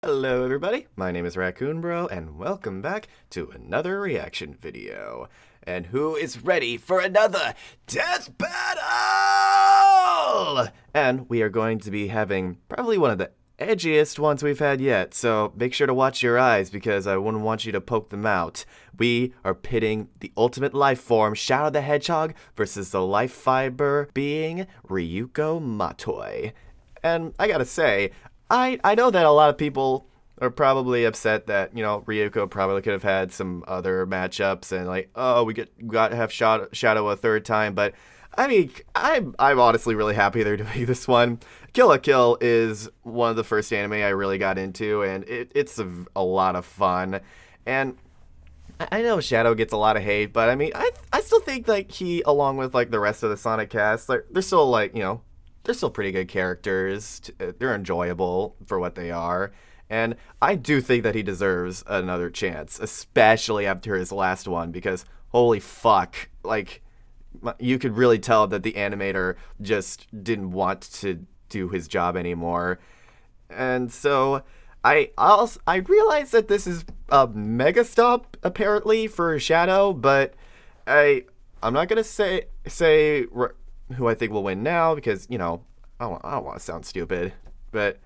Hello everybody, my name is Raccoon Bro, and welcome back to another reaction video. And who is ready for another death battle? And we are going to be having probably one of the edgiest ones we've had yet, so make sure to watch your eyes because I wouldn't want you to poke them out. We are pitting the ultimate life form, Shadow the Hedgehog, versus the life fiber being Ryuko Matoi. And I gotta say, I know that a lot of people are probably upset that, you know, Ryuko probably could have had some other matchups and like, oh, we got to have Shadow a third time, but I mean, I'm honestly really happy they're doing this one. Kill la Kill is one of the first anime I really got into, and it's a lot of fun. And I know Shadow gets a lot of hate, but I mean, I still think like he, along with like the rest of the Sonic cast, they're still like, you know, they're still pretty good characters. They're enjoyable for what they are. And I do think that he deserves another chance, especially after his last one, because holy fuck, like, you could really tell that the animator just didn't want to do his job anymore. And so I realized that this is a mega stop apparently for Shadow, but I'm not gonna say who I think will win now because, you know, I don't want to sound stupid, but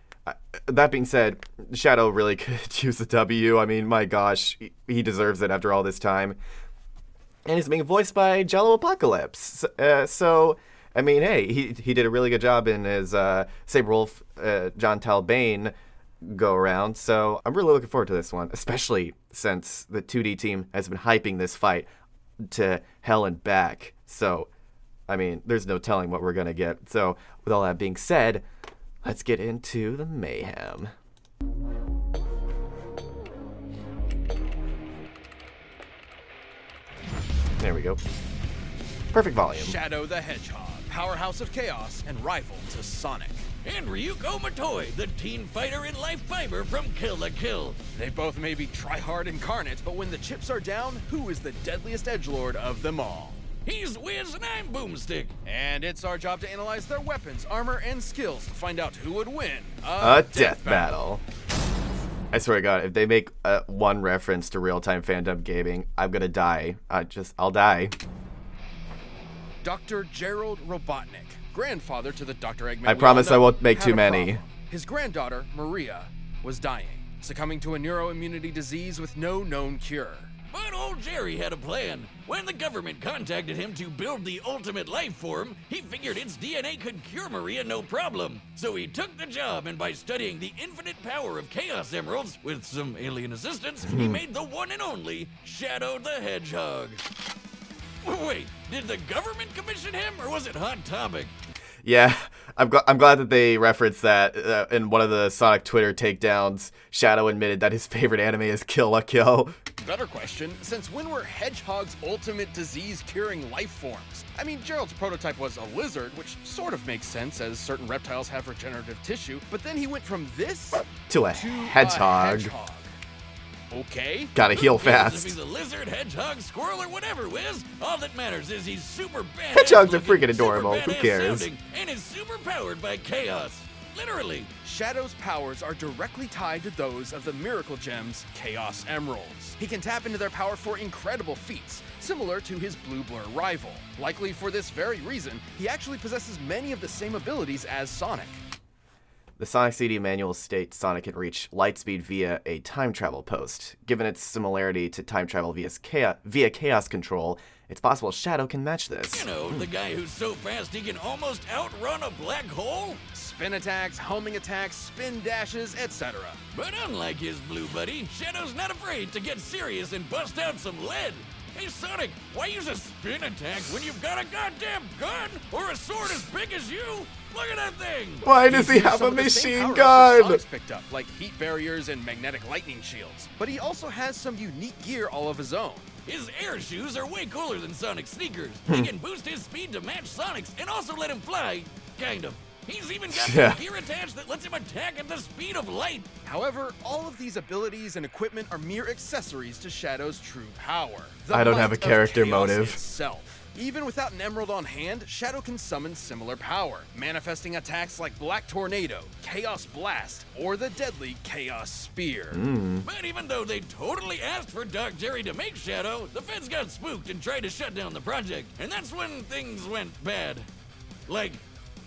that being said, Shadow really could use a W. I mean, my gosh, he deserves it after all this time. And he's being voiced by Jello Apocalypse. So, I mean, hey, he did a really good job in his Saberwolf John Talbane go-around. So I'm really looking forward to this one, especially since the 2D team has been hyping this fight to hell and back. So, I mean, there's no telling what we're going to get. So, with all that being said, let's get into the mayhem. There we go. Perfect volume. Shadow the Hedgehog, powerhouse of chaos and rival to Sonic. And Ryuko Matoi, the teen fighter in life fiber from Kill la Kill. They both may be try-hard incarnate, but when the chips are down, who is the deadliest edgelord of them all? He's Wiz and I'm Boomstick. And it's our job to analyze their weapons, armor, and skills to find out who would win a death battle. I swear to God, if they make one reference to real-time fandom gaming, I'm gonna die. I'll die. Dr. Gerald Robotnik, grandfather to the Dr. Eggman. I promise I won't make too many. His granddaughter, Maria, was dying, succumbing to a neuroimmunity disease with no known cure. But old Jerry had a plan. When the government contacted him to build the ultimate life form, he figured its DNA could cure Maria no problem. So he took the job, and by studying the infinite power of Chaos Emeralds, with some alien assistance, he made the one and only Shadow the Hedgehog. Wait, did the government commission him, or was it Hot Topic? Yeah, I'm glad that they referenced that in one of the Sonic Twitter takedowns. Shadow admitted that his favorite anime is Kill la Kill. Better question, since when were hedgehogs ultimate disease-curing life forms? I mean, Gerald's prototype was a lizard, which sort of makes sense as certain reptiles have regenerative tissue, but then he went from this to a hedgehog. Okay. Gotta heal fast. If he's a lizard, hedgehog, squirrel, or whatever, Wiz, all that matters is he's super badass. Hedgehogs are freaking adorable. Who cares? And is super powered by chaos. Literally. Shadow's powers are directly tied to those of the Miracle Gem's Chaos Emeralds. He can tap into their power for incredible feats, similar to his Blue Blur rival. Likely for this very reason, he actually possesses many of the same abilities as Sonic. The Sonic CD manual states Sonic can reach light speed via a time travel post. Given its similarity to time travel via chaos control, it's possible Shadow can match this. You know, the guy who's so fast he can almost outrun a black hole? Spin attacks, homing attacks, spin dashes, etc. But unlike his blue buddy, Shadow's not afraid to get serious and bust out some lead. Hey Sonic, why use a spin attack when you've got a goddamn gun or a sword as big as you? Look at that thing! Why does he have a machine gun? Sonic's picked up, like heat barriers and magnetic lightning shields. But he also has some unique gear all of his own. His air shoes are way cooler than Sonic's sneakers. He can boost his speed to match Sonic's and also let him fly, kind of. He's even got some gear attached that lets him attack at the speed of light. However, all of these abilities and equipment are mere accessories to Shadow's true power. I don't have a character motive. Itself. Even without an emerald on hand, Shadow can summon similar power, manifesting attacks like Black Tornado, Chaos Blast, or the deadly Chaos Spear. But even though they totally asked for Dark Jerry to make Shadow, the feds got spooked and tried to shut down the project. And that's when things went bad. Like,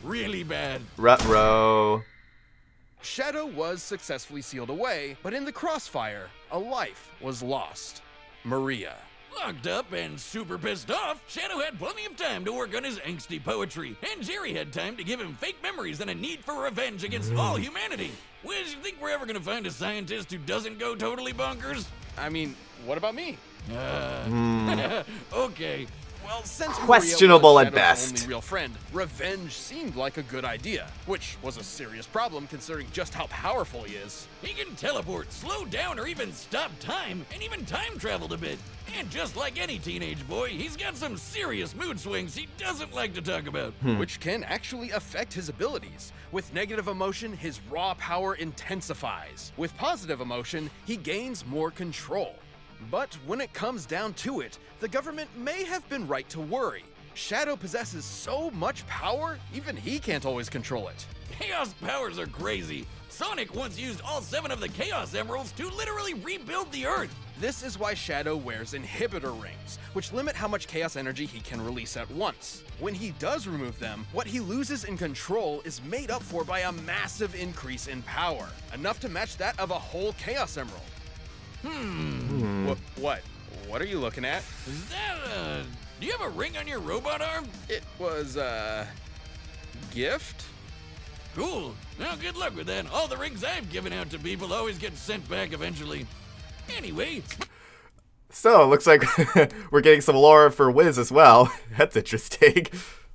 really bad. Ruh-roh. Shadow was successfully sealed away, but in the crossfire, a life was lost. Maria. Locked up and super pissed off, Shadow had plenty of time to work on his angsty poetry, and Jerry had time to give him fake memories and a need for revenge against all humanity. Wiz, you think we're ever gonna find a scientist who doesn't go totally bonkers? I mean, what about me? Okay. Well, since Questionable Maria at was Shadow's best. only real friend, revenge seemed like a good idea, which was a serious problem considering just how powerful he is. He can teleport, slow down, or even stop time, and even time traveled a bit. And just like any teenage boy, he's got some serious mood swings he doesn't like to talk about. Which can actually affect his abilities. With negative emotion, his raw power intensifies. With positive emotion, he gains more control. But when it comes down to it, the government may have been right to worry. Shadow possesses so much power, even he can't always control it. Chaos powers are crazy. Sonic once used all 7 of the Chaos Emeralds to literally rebuild the Earth. This is why Shadow wears inhibitor rings, which limit how much chaos energy he can release at once. When he does remove them, what he loses in control is made up for by a massive increase in power, enough to match that of a whole Chaos Emerald. What? What are you looking at? Is that, do you have a ring on your robot arm? It was, gift? Cool. Now, good luck with that. All the rings I've given out to people always get sent back eventually. Anyway. So, it looks like we're getting some lore for Wiz as well. That's interesting.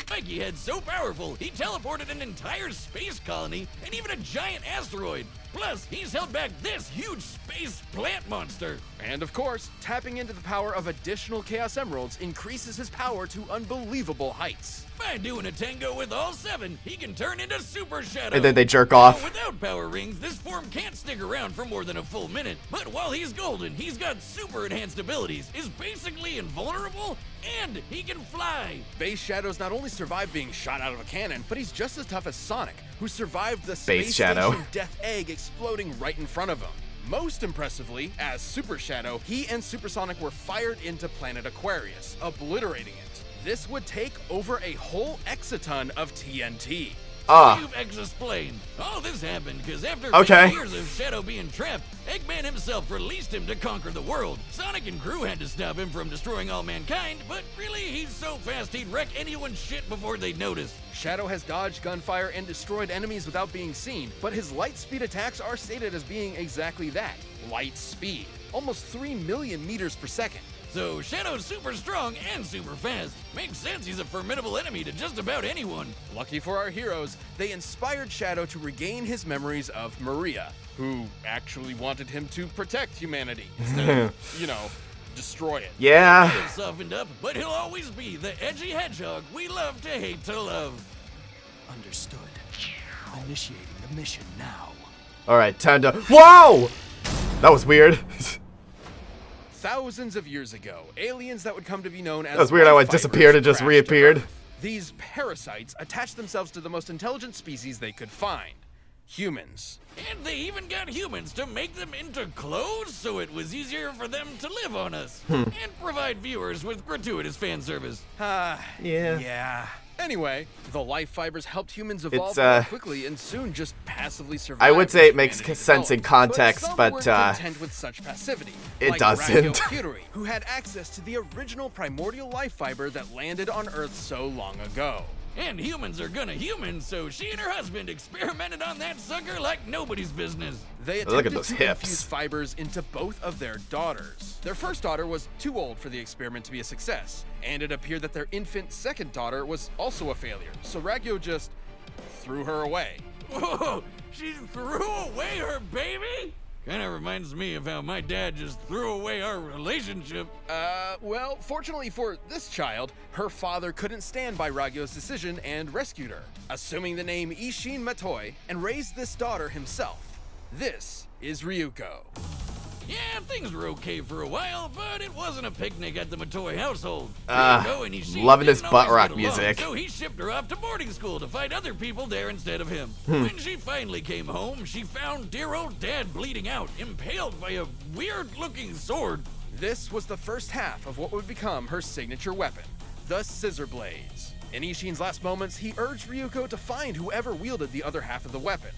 Mikey Head's so powerful, he teleported an entire space colony and even a giant asteroid. Plus, he's held back this huge space plant monster. And of course, tapping into the power of additional Chaos Emeralds increases his power to unbelievable heights. By doing a tango with all 7, he can turn into Super Shadow. And then they jerk off. Without power rings, this form can't stick around for more than a full minute. But while he's golden, he's got super enhanced abilities, is basically invulnerable, and he can fly. Base Shadow's not only survived being shot out of a cannon, but he's just as tough as Sonic, who survived the Space Shadow. Station Death Egg exploding right in front of him. Most impressively, as Super Shadow, he and Supersonic were fired into planet Aquarius, obliterating it. This would take over a whole exaton of TNT. You've explained. All this happened because after 50 years of Shadow being trapped, Eggman himself released him to conquer the world. Sonic and crew had to stop him from destroying all mankind, but really, he's so fast he'd wreck anyone's shit before they'd notice. Shadow has dodged gunfire and destroyed enemies without being seen, but his light speed attacks are stated as being exactly that, light speed. Almost 3 million meters per second. So Shadow's super strong and super fast. Makes sense he's a formidable enemy to just about anyone. Lucky for our heroes, they inspired Shadow to regain his memories of Maria, who actually wanted him to protect humanity instead of, you know, destroy it. Yeah. He's softened up, but he'll always be the edgy hedgehog we love to hate to love. Understood. Initiating the mission now. Alright, time to— Whoa! That was weird. Thousands of years ago, aliens that would come to be known as— That was weird how it life disappeared and fibers just crashed to reappeared. Earth. These parasites attached themselves to the most intelligent species they could find, humans. And they even got humans to make them into clothes so it was easier for them to live on us. And provide viewers with gratuitous fan service. Yeah. Anyway, the life fibers helped humans evolve It's, more quickly and soon just passively survived. I would say it as makes humanity sense in developed. context, some but, weren't content with such passivity. it like doesn't. Ryuko, who had access to the original primordial life fiber that landed on Earth so long ago. And humans are gonna human, so she and her husband experimented on that sucker like nobody's business. They Look at attempted those to hips. infuse fibers into both of their daughters. Their first daughter was too old for the experiment to be a success, and it appeared that their infant second daughter was also a failure, so Ryuko just threw her away. Whoa, she threw away her baby? Kinda reminds me of how my dad just threw away our relationship. Well, fortunately for this child, her father couldn't stand by Ryuko's decision and rescued her, assuming the name Ishin Matoi, and raised this daughter himself. This is Ryuko. Yeah, things were okay for a while, but it wasn't a picnic at the Matoy household. Ryuko and his loving this didn't butt always rock get along, music. So he shipped her off to boarding school to find other people there instead of him. When she finally came home, she found dear old dad bleeding out, impaled by a weird-looking sword. This was the first half of what would become her signature weapon, the scissor blades. In Ishin's last moments, he urged Ryuko to find whoever wielded the other half of the weapon,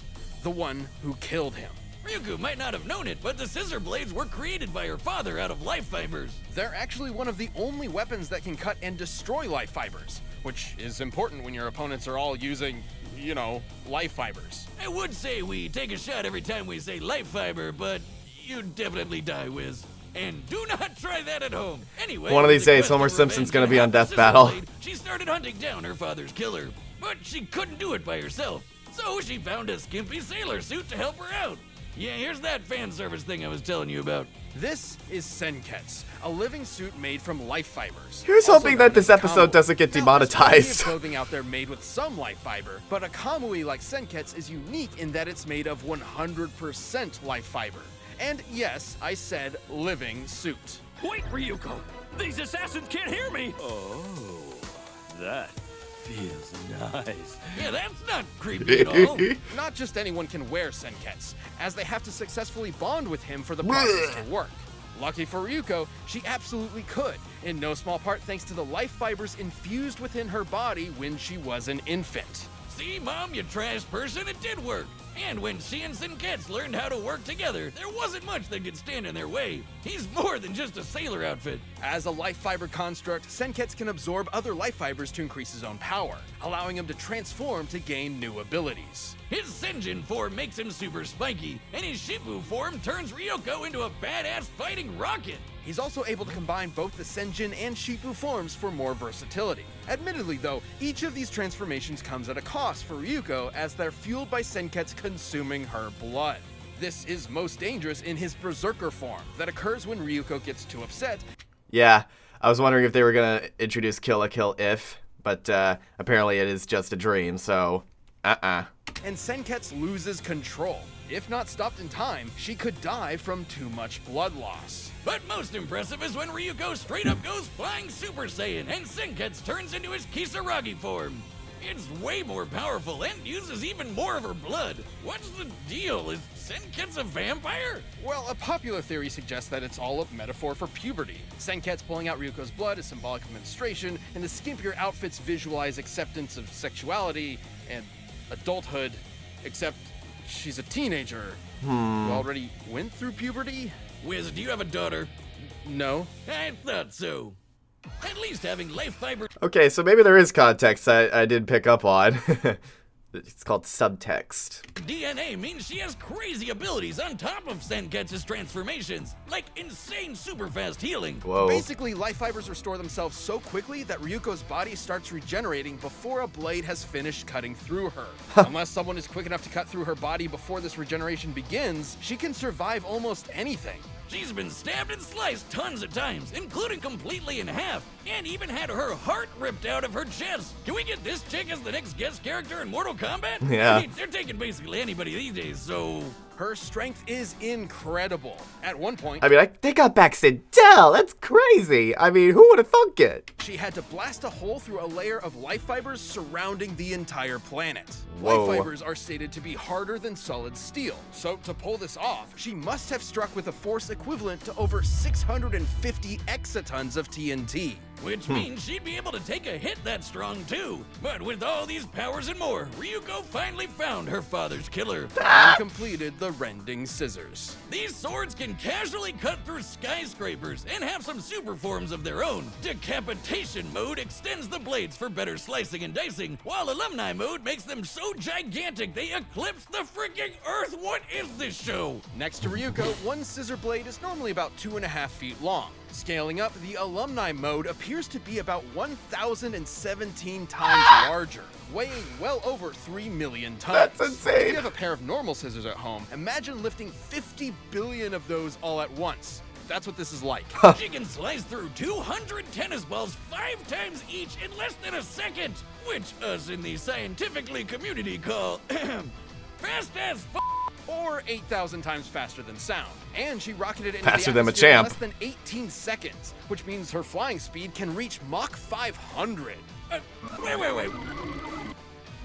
the one who killed him. Ryuko might not have known it, but the scissor blades were created by her father out of life fibers. They're actually one of the only weapons that can cut and destroy life fibers, which is important when your opponents are all using, you know, life fibers. I would say we take a shot every time we say life fiber, but you'd definitely die, Wiz. And do not try that at home. Anyway, One of these the days, quest Homer for Simpson's revenge gonna be and on half Death the Battle. scissor blade, she started hunting down her father's killer, but she couldn't do it by herself. So she found a skimpy sailor suit to help her out. Yeah, here's that fan service thing I was telling you about. This is Senketsu, a living suit made from life fibers. Here's also hoping known that this as episode kamui. doesn't get Now, there's plenty of demonetized. clothing out there made with some life fiber, but a kamui like Senketsu is unique in that it's made of 100% life fiber. And yes, I said living suit. Wait, Ryuko! These assassins can't hear me! Oh, that feels nice. Yeah, that's not creepy at all. Not just anyone can wear Senketsu, as they have to successfully bond with him for the process to work. Lucky for Ryuko, she absolutely could, in no small part thanks to the life fibers infused within her body when she was an infant. See, Mom, you trash person, it did work. And when she and Senketsu learned how to work together, there wasn't much that could stand in their way. He's more than just a sailor outfit. As a life fiber construct, Senketsu can absorb other life fibers to increase his own power, allowing him to transform to gain new abilities. His Senjin form makes him super spiky, and his Shippu form turns Ryuko into a badass fighting rocket. He's also able to combine both the Senjin and Shippu forms for more versatility. Admittedly though, each of these transformations comes at a cost for Ryuko as they're fueled by Senketsu consuming her blood. This is most dangerous in his Berserker form that occurs when Ryuko gets too upset. Yeah, I was wondering if they were gonna introduce Kill la Kill if, but apparently it is just a dream, so and Senketsu loses control. If not stopped in time, she could die from too much blood loss. But most impressive is when Ryuko straight up goes flying Super Saiyan and Senketsu turns into his Kisaragi form. It's way more powerful and uses even more of her blood. What's the deal? Is Senketsu a vampire? Well, a popular theory suggests that it's all a metaphor for puberty. Senketsu pulling out Ryuko's blood is symbolic of menstruation, and the skimpier outfits visualize acceptance of sexuality and adulthood, except she's a teenager who already went through puberty? Wiz, do you have a daughter? No. I thought so. At least having life fiber okay, so maybe there is context I did pick up on. It's called subtext. DNA means she has crazy abilities on top of Senketsu's transformations, like insane super fast healing. Whoa. Basically, life fibers restore themselves so quickly that Ryuko's body starts regenerating before a blade has finished cutting through her. Unless someone is quick enough to cut through her body before this regeneration begins, she can survive almost anything. She's been stabbed and sliced tons of times, including completely in half, and even had her heart ripped out of her chest. Can we get this chick as the next guest character in Mortal Kombat? Yeah. I mean, they're taking basically anybody these days, so... Her strength is incredible. At one point, I mean, they got back Sindel. That's crazy. I mean, who would have thunk it? she had to blast a hole through a layer of life fibers surrounding the entire planet. Whoa. Life fibers are stated to be harder than solid steel, so to pull this off, she must have struck with a force equivalent to over 650 exatons of TNT. Which means she'd be able to take a hit that strong too. But with all these powers and more, Ryuko finally found her father's killer. And completed the rending scissors. These swords can casually cut through skyscrapers and have some super forms of their own. Decapitation mode extends the blades for better slicing and dicing, while alumni mode makes them so gigantic they eclipse the freaking earth. What is this show? Next to Ryuko, one scissor blade is normally about 2.5 feet long. Scaling up, the alumni mode appears to be about 1,017 times larger, weighing well over 3 million tons. That's insane. If you have a pair of normal scissors at home, imagine lifting 50 billion of those all at once. That's what this is like. She can slice through 200 tennis balls 5 times each in less than a second, which us in the scientifically community call fast as f. or 8,000 times faster than sound. And she rocketed into Faster the than a atmosphere in champ. less than 18 seconds, which means her flying speed can reach Mach 500. Wait.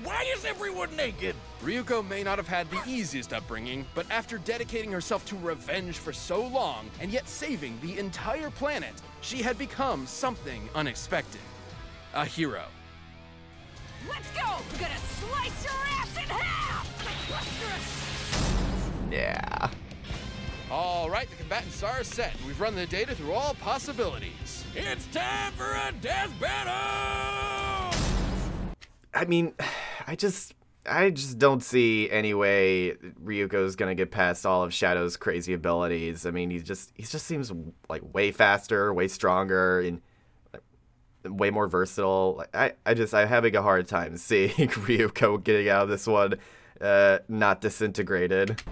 Why is everyone naked? Ryuko may not have had the easiest upbringing, but after dedicating herself to revenge for so long, and yet saving the entire planet, she had become something unexpected. A hero. Let's go! We're gonna slice your ass in half! Yeah. All right, the combatants are set. We've run the data through all possibilities. It's time for a death battle! I mean, I just don't see any way Ryuko's gonna get past all of Shadow's crazy abilities. I mean, he just seems like way faster, way stronger, and way more versatile. I'm having a hard time seeing Ryuko getting out of this one not disintegrated.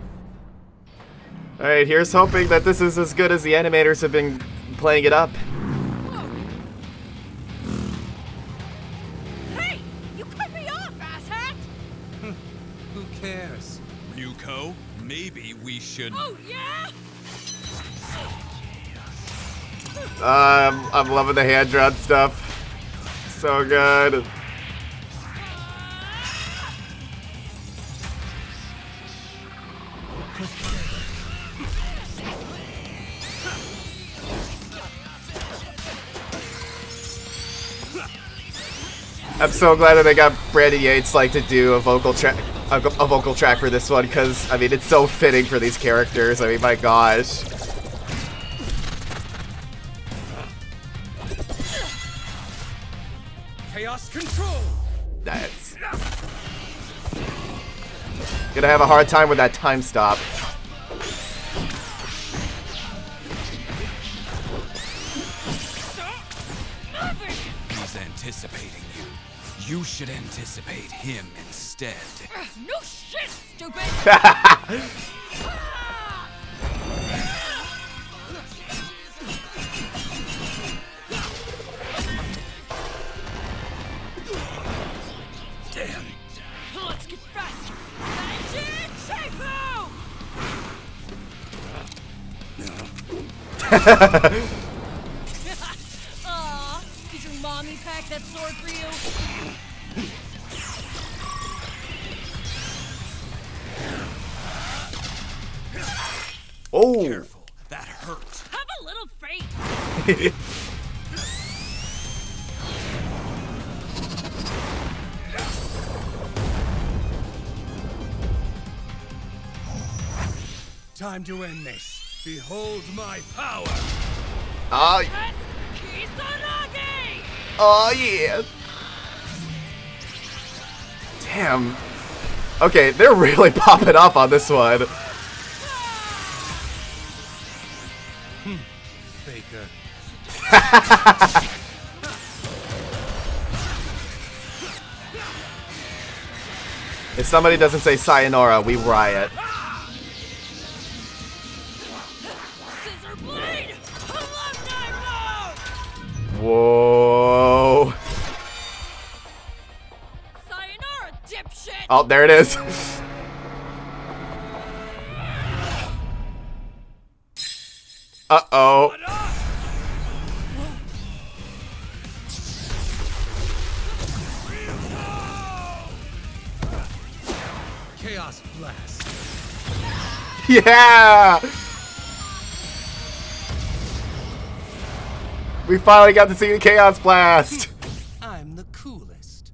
All right, here's hoping that this is as good as the animators have been playing it up. Hey! You cut me off, asshat! Who cares? Ryuko, maybe we should... Oh, yeah? I'm loving the hand-drawn stuff. So good. I'm so glad that they got Brandon Yates like to do a vocal track for this one, because I mean it's so fitting for these characters. I mean, my gosh. Chaos control! Nice. Gonna have a hard time with that time stop. He's anticipating you. You should anticipate him instead. No shit, stupid! Damn. Let's get faster! Magic Shampoo! Aw, did your mommy pack that sword for you? Oh. Careful, that hurts. Have a little faith! Time to end this. Behold my power. Oh, That's Kisaragi! oh yeah. Damn. Okay, they're really popping off on this one. Faker. If somebody doesn't say sayonara, we riot. Scissor blade! Alumni mode! Whoa. Sayonara, dipshit! Oh, there it is. Uh-oh. Chaos blast. Yeah! We finally got to see the Chaos Blast! I'm the coolest.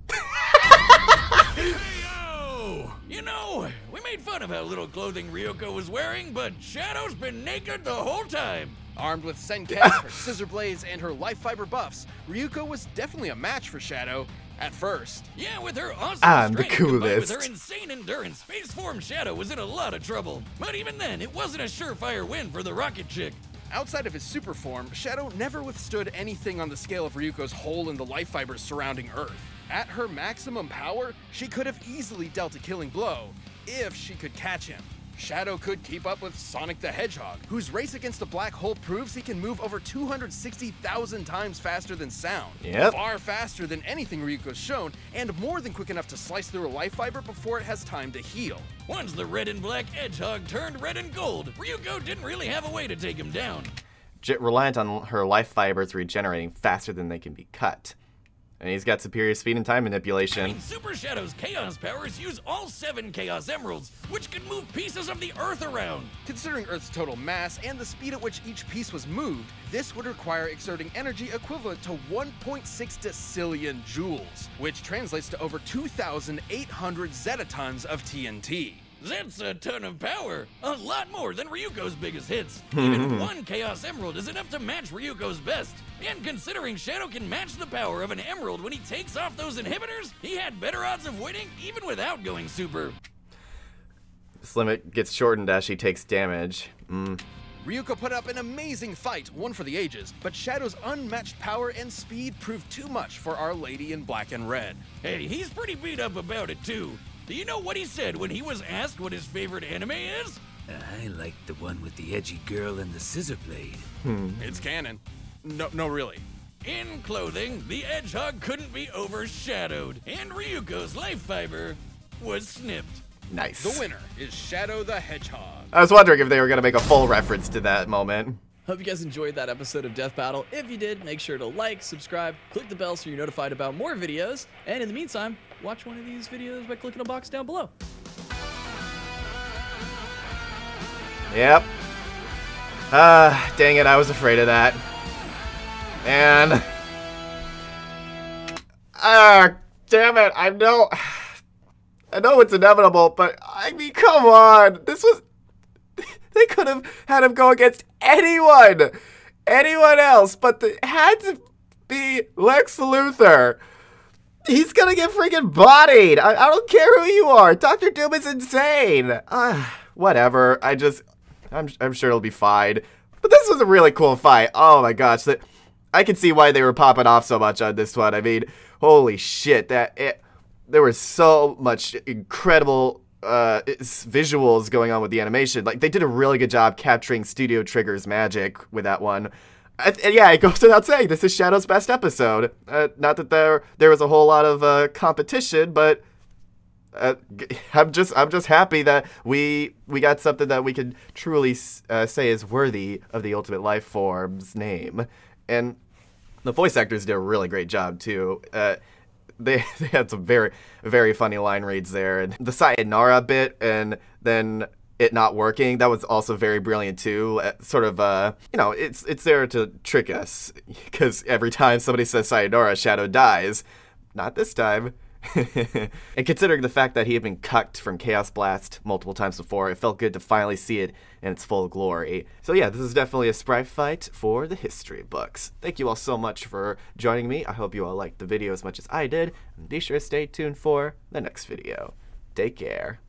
Yo! You know, we made fun of how little clothing Ryuko was wearing, but Shadow's been naked the whole time. Armed with Senkens, her scissor blades, and her life fiber buffs, Ryuko was definitely a match for Shadow at first. Yeah, with her awesome I'm the strength combined with coolest. her insane endurance, Space Form Shadow was in a lot of trouble. But even then, it wasn't a surefire win for the Rocket Chick. Outside of his super form, Shadow never withstood anything on the scale of Ryuko's hole in the life fibers surrounding Earth. At her maximum power, she could have easily dealt a killing blow, if she could catch him. Shadow could keep up with Sonic the Hedgehog, whose race against a black hole proves he can move over 260,000 times faster than sound. Yep. Far faster than anything Ryuko's shown, and more than quick enough to slice through a life fiber before it has time to heal. Once the red and black Hedgehog turned red and gold, Ryuko didn't really have a way to take him down. Reliant on her life fibers regenerating faster than they can be cut. And he's got superior speed and time manipulation. I mean, Super Shadow's Chaos powers use all 7 Chaos Emeralds, which can move pieces of the Earth around. Considering Earth's total mass and the speed at which each piece was moved, this would require exerting energy equivalent to 1.6 decillion joules, which translates to over 2,800 zetatons of TNT. That's a ton of power. A lot more than Ryuko's biggest hits. Even 1 Chaos Emerald is enough to match Ryuko's best. And considering Shadow can match the power of an emerald when he takes off those inhibitors, he had better odds of winning even without going super. This limit gets shortened as she takes damage. Ryuko put up an amazing fight, one for the ages, but Shadow's unmatched power and speed proved too much for Our Lady in black and red. Hey, he's pretty beat up about it too. Do you know what he said when he was asked what his favorite anime is? I like the one with the edgy girl and the scissor blade. It's canon. No, really. In clothing, the Hedgehog couldn't be overshadowed, and Ryuko's life fiber was snipped. Nice. The winner is Shadow the Hedgehog. I was wondering if they were going to make a full reference to that moment. Hope you guys enjoyed that episode of Death Battle. If you did, make sure to like, subscribe, click the bell so you're notified about more videos. And in the meantime, watch one of these videos by clicking the box down below. Yep. Dang it, I was afraid of that. And damn it, I know it's inevitable, but I mean, come on. They could have had him go against anyone else, but it had to be Lex Luthor. He's gonna get freaking bodied. I don't care who you are. Dr. Doom is insane. Whatever. I'm sure it'll be fine. But this was a really cool fight. Oh my gosh. I can see why they were popping off so much on this one. I mean, holy shit. There was so much incredible visuals going on with the animation. Like, they did a really good job capturing Studio Trigger's magic with that one. Yeah, it goes without saying, this is Shadow's best episode. Not that there was a whole lot of competition, but I'm just happy that we got something that we can truly say is worthy of the Ultimate Life Form's name. And the voice actors did a really great job too. They had some very, very funny line reads there. And the Sayonara bit and then it not working, that was also very brilliant too. Sort of, it's there to trick us. Because every time somebody says Sayonara, Shadow dies. Not this time. And considering the fact that he had been cucked from Chaos Blast multiple times before, it felt good to finally see it in its full glory. So yeah, this is definitely a sprite fight for the history books. Thank you all so much for joining me. I hope you all liked the video as much as I did. And be sure to stay tuned for the next video. Take care.